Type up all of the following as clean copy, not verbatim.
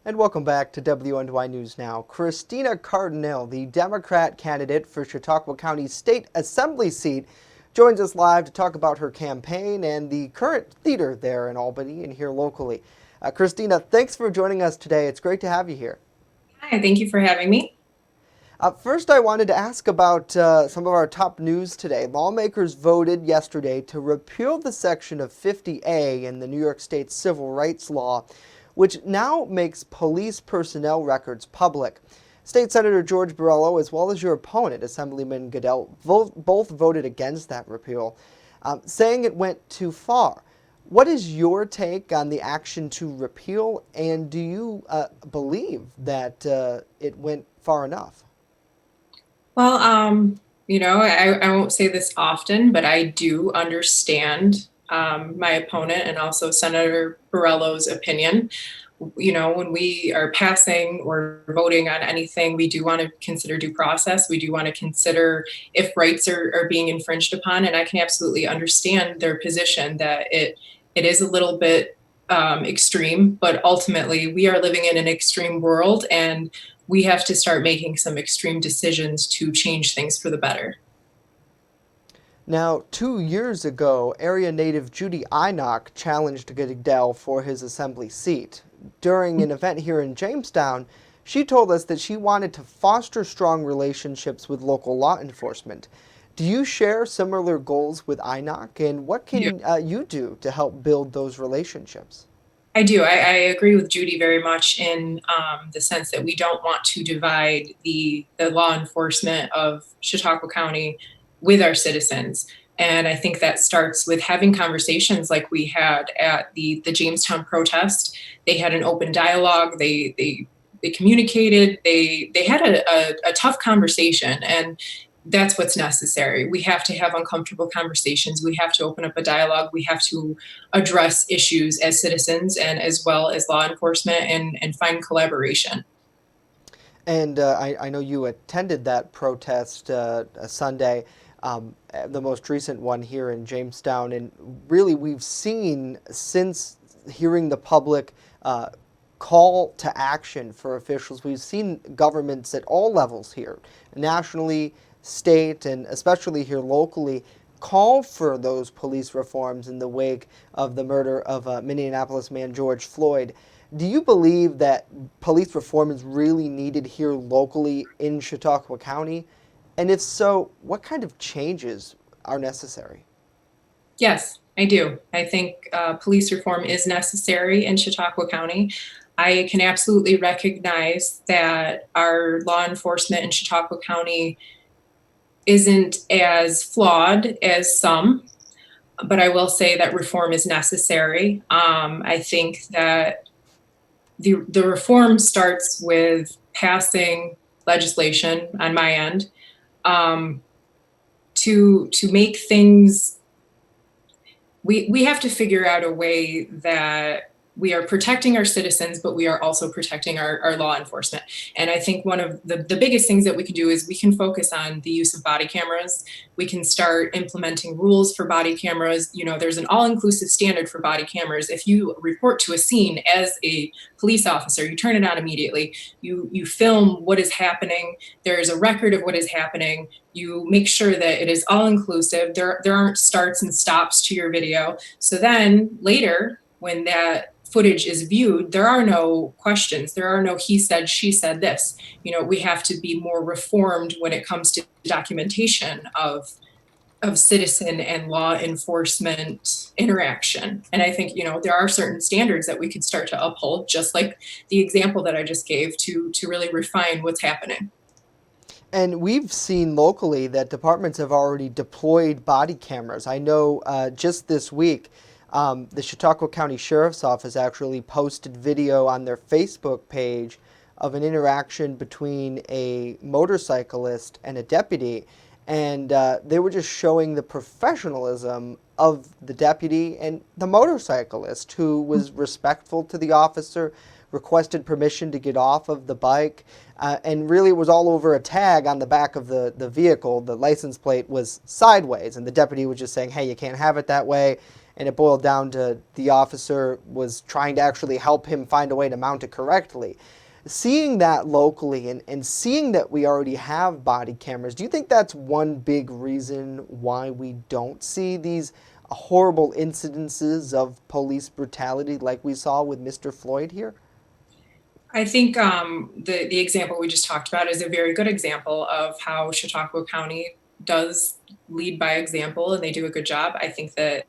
And welcome back to WNY News Now. Christina Cardinale, the Democrat candidate for Chautauqua County State Assembly seat, joins us live to talk about her campaign and the current theater there in Albany and here locally. Christina, thanks for joining us today. It's great to have you here. Hi, thank you for having me. First, I wanted to ask about some of our top news today. Lawmakers voted yesterday to repeal the section of 50A in the New York State Civil Rights Law, which now makes police personnel records public. State Senator George Borrello, as well as your opponent, Assemblyman Goodell, both voted against that repeal, saying it went too far. What is your take on the action to repeal, and do you believe that it went far enough? Well, I won't say this often, but I do understand my opponent and also Senator Borrello's opinion. When we are passing or voting on anything, we do want to consider due process. We do want to consider if rights are being infringed upon. And I can absolutely understand their position that it is a little bit extreme, but ultimately we are living in an extreme world and we have to start making some extreme decisions to change things for the better. Now, 2 years ago, area native Judy Inock challenged Goodell for his assembly seat. During an event here in Jamestown, she told us that she wanted to foster strong relationships with local law enforcement. Do you share similar goals with Inock, and what can you do to help build those relationships? I do. I agree with Judy very much in the sense that we don't want to divide the law enforcement of Chautauqua County with our citizens. And I think that starts with having conversations like we had at the Jamestown protest. They had an open dialogue. They communicated. They had a tough conversation, and that's what's necessary. We have to have uncomfortable conversations. We have to open up a dialogue. We have to address issues as citizens and as well as law enforcement and find collaboration. And I know you attended that protest Sunday, the most recent one here in Jamestown. And really, we've seen since hearing the public call to action for officials, we've seen governments at all levels here, nationally, state, and especially here locally, call for those police reforms in the wake of the murder of Minneapolis man George Floyd. Do you believe that police reform is really needed here locally in Chautauqua County? And if so, what kind of changes are necessary? Yes, I do. I think police reform is necessary in Chautauqua County. I can absolutely recognize that our law enforcement in Chautauqua County isn't as flawed as some, but I will say that reform is necessary. I think that the reform starts with passing legislation on my end um, to make things. We have to figure out a way that we are protecting our citizens, but we are also protecting our law enforcement. And I think one of the biggest things that we can do is we can focus on the use of body cameras. We can start implementing rules for body cameras. There's an all-inclusive standard for body cameras. If you report to a scene as a police officer, you turn it on immediately. You film what is happening. There is a record of what is happening. You make sure that it is all inclusive. There aren't starts and stops to your video. So then later, when that footage is viewed, there are no questions. There are no he said, she said this. We have to be more reformed when it comes to documentation of citizen and law enforcement interaction. And I think, there are certain standards that we could start to uphold, just like the example that I just gave to really refine what's happening. And we've seen locally that departments have already deployed body cameras. I know just this week, the Chautauqua County Sheriff's Office actually posted video on their Facebook page of an interaction between a motorcyclist and a deputy. And they were just showing the professionalism of the deputy and the motorcyclist, who was respectful to the officer, requested permission to get off of the bike, and really it was all over a tag on the back of the vehicle. The license plate was sideways, and the deputy was just saying, hey, you can't have it that way. and it boiled down to the officer was trying to actually help him find a way to mount it correctly. Seeing that locally and seeing that we already have body cameras, do you think that's one big reason why we don't see these horrible incidences of police brutality like we saw with Mr. Floyd here? I think the example we just talked about is a very good example of how Chautauqua County does lead by example, and they do a good job. I think that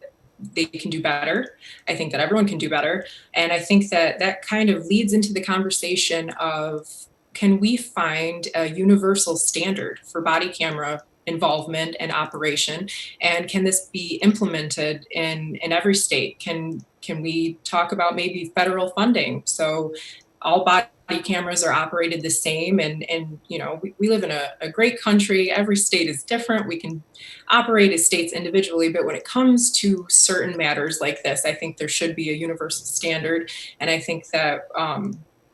they can do better. I think that everyone can do better. And I think that that kind of leads into the conversation of, can we find a universal standard for body camera involvement and operation? And can this be implemented in every state? Can we talk about maybe federal funding? So all body cameras are operated the same, and you know, we live in a great country. Every state is different. We can operate as states individually, but when it comes to certain matters like this, I think there should be a universal standard. And I think that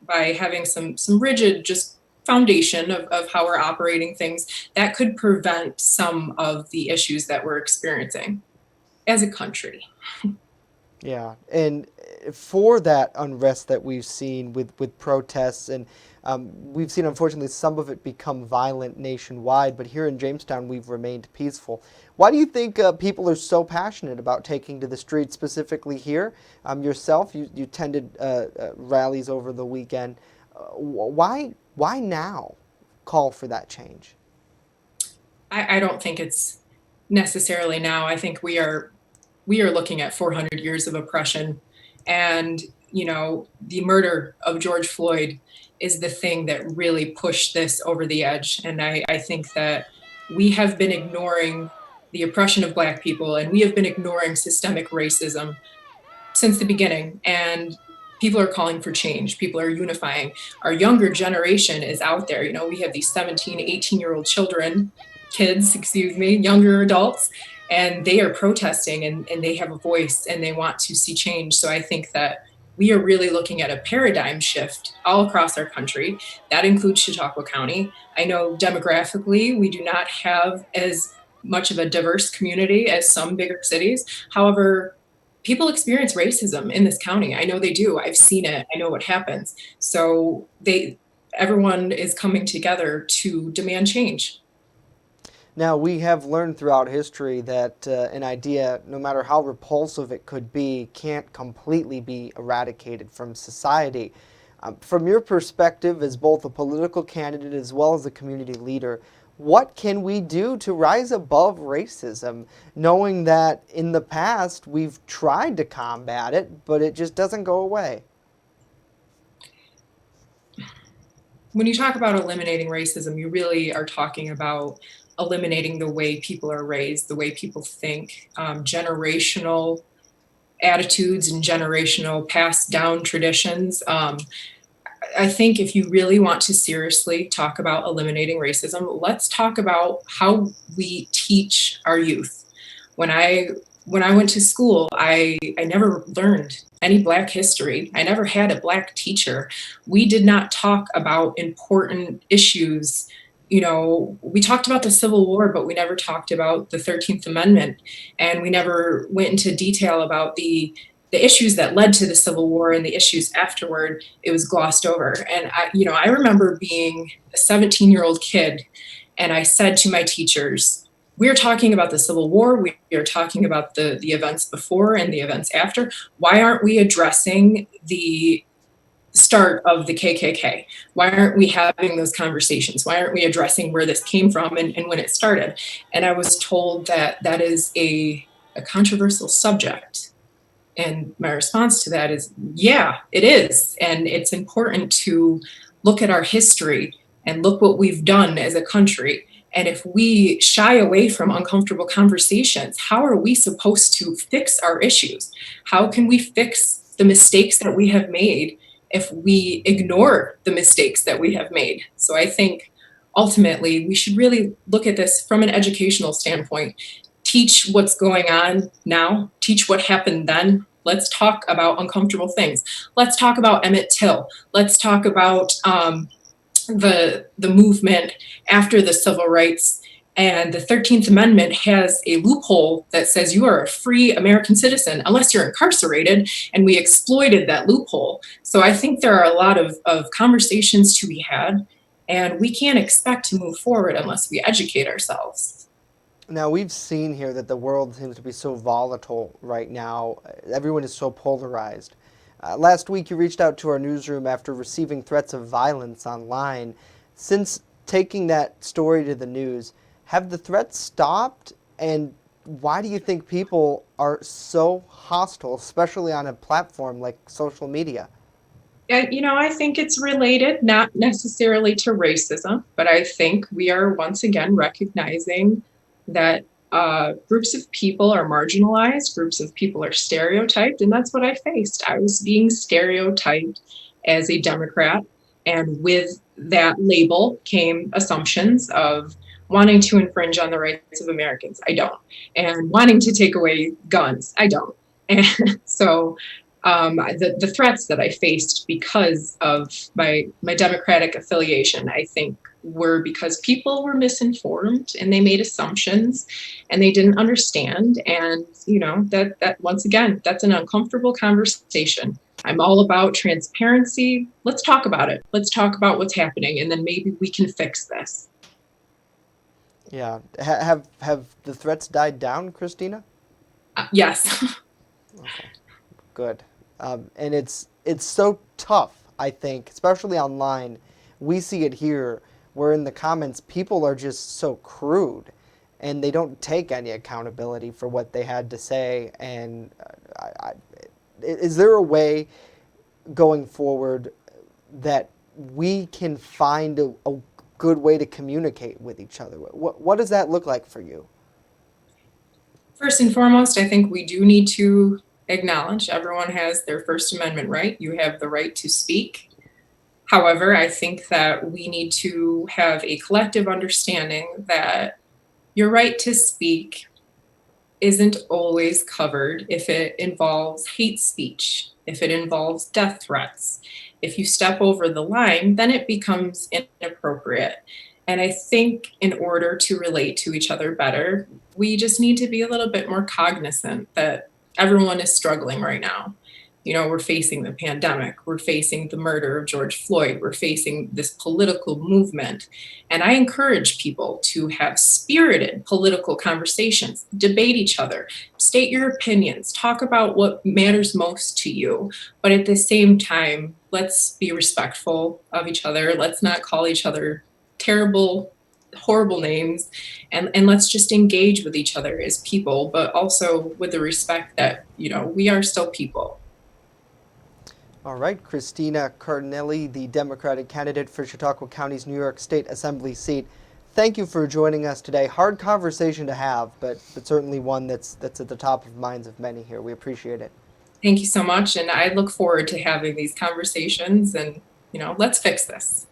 by having some rigid just foundation of how we're operating things, that could prevent some of the issues that we're experiencing as a country. Yeah, and for that unrest that we've seen with protests, and we've seen unfortunately some of it become violent nationwide, but here in Jamestown we've remained peaceful. Why do you think people are so passionate about taking to the streets, specifically here? Yourself, you attended rallies over the weekend. Why now call for that change? I don't think it's necessarily now. I think we are looking at 400 years of oppression, and you know, the murder of George Floyd is the thing that really pushed this over the edge. And I think that we have been ignoring the oppression of Black people, and we have been ignoring systemic racism since the beginning. And people are calling for change. People are unifying. Our younger generation is out there. You know, we have these 17, 18-year-old kids, excuse me, younger adults, and they are protesting, and they have a voice, and they want to see change. So I think that we are really looking at a paradigm shift all across our country. That includes Chautauqua County. I know demographically, we do not have as much of a diverse community as some bigger cities. However, people experience racism in this county. I know they do. I've seen it. I know what happens. So everyone is coming together to demand change. Now, we have learned throughout history that an idea, no matter how repulsive it could be, can't completely be eradicated from society. From your perspective as both a political candidate as well as a community leader, what can we do to rise above racism, knowing that in the past we've tried to combat it, but it just doesn't go away? When you talk about eliminating racism, you really are talking about eliminating the way people are raised, the way people think, generational attitudes and generational passed down traditions. I think if you really want to seriously talk about eliminating racism, let's talk about how we teach our youth. When I went to school, I never learned any Black history. I never had a Black teacher. We did not talk about important issues. You know, we talked about the Civil War, but we never talked about the 13th Amendment, and we never went into detail about the issues that led to the Civil War and the issues afterward. It was glossed over. And I remember being a 17-year-old kid, and I said to my teachers, we're talking about the Civil War. We are talking about the events before and the events after. Why aren't we addressing the start of the KKK? Why aren't we having those conversations? Why aren't we addressing where this came from and when it started? And I was told that that is a controversial subject. And my response to that is, yeah, it is. And it's important to look at our history and look what we've done as a country. And if we shy away from uncomfortable conversations, how are we supposed to fix our issues? How can we fix the mistakes that we have made if we ignore the mistakes that we have made? So I think ultimately we should really look at this from an educational standpoint. Teach what's going on now, teach what happened then. Let's talk about uncomfortable things. Let's talk about Emmett Till. Let's talk about the movement after the civil rights And the 13th Amendment has a loophole that says you are a free American citizen unless you're incarcerated, and we exploited that loophole. So I think there are a lot of conversations to be had, and we can't expect to move forward unless we educate ourselves. Now, we've seen here that the world seems to be so volatile right now. Everyone is so polarized. Last week, you reached out to our newsroom after receiving threats of violence online. Since taking that story to the news, have the threats stopped? And why do you think people are so hostile, especially on a platform like social media? I think it's related, not necessarily to racism, but I think we are once again recognizing that groups of people are marginalized, groups of people are stereotyped, and that's what I faced. I was being stereotyped as a Democrat, and with that label came assumptions of wanting to infringe on the rights of Americans. I don't. And wanting to take away guns. I don't. And so the threats that I faced because of my Democratic affiliation, I think, were because people were misinformed and they made assumptions and they didn't understand. And that once again, that's an uncomfortable conversation. I'm all about transparency. Let's talk about it. Let's talk about what's happening, and then maybe we can fix this. Yeah. Have the threats died down, Christina? Yes. Okay. Good. And it's so tough, I think, especially online. We see it here, where in the comments people are just so crude, and they don't take any accountability for what they had to say. And is there a way going forward that we can find a good way to communicate with each other? What does that look like for you? First and foremost, I think we do need to acknowledge everyone has their First Amendment right. You have the right to speak. However, I think that we need to have a collective understanding that your right to speak isn't always covered if it involves hate speech, if it involves death threats. If you step over the line, then it becomes inappropriate. And I think in order to relate to each other better, we just need to be a little bit more cognizant that everyone is struggling right now. We're facing the pandemic, we're facing the murder of George Floyd, we're facing this political movement. And I encourage people to have spirited political conversations, debate each other, state your opinions, talk about what matters most to you. But at the same time, let's be respectful of each other. Let's not call each other terrible, horrible names, and let's just engage with each other as people, but also with the respect that we are still people. All right, Christina Cardinale, the Democratic candidate for Chautauqua County's New York State Assembly seat. Thank you for joining us today. Hard conversation to have, but certainly one that's at the top of minds of many here. We appreciate it. Thank you so much, and I look forward to having these conversations, and let's fix this.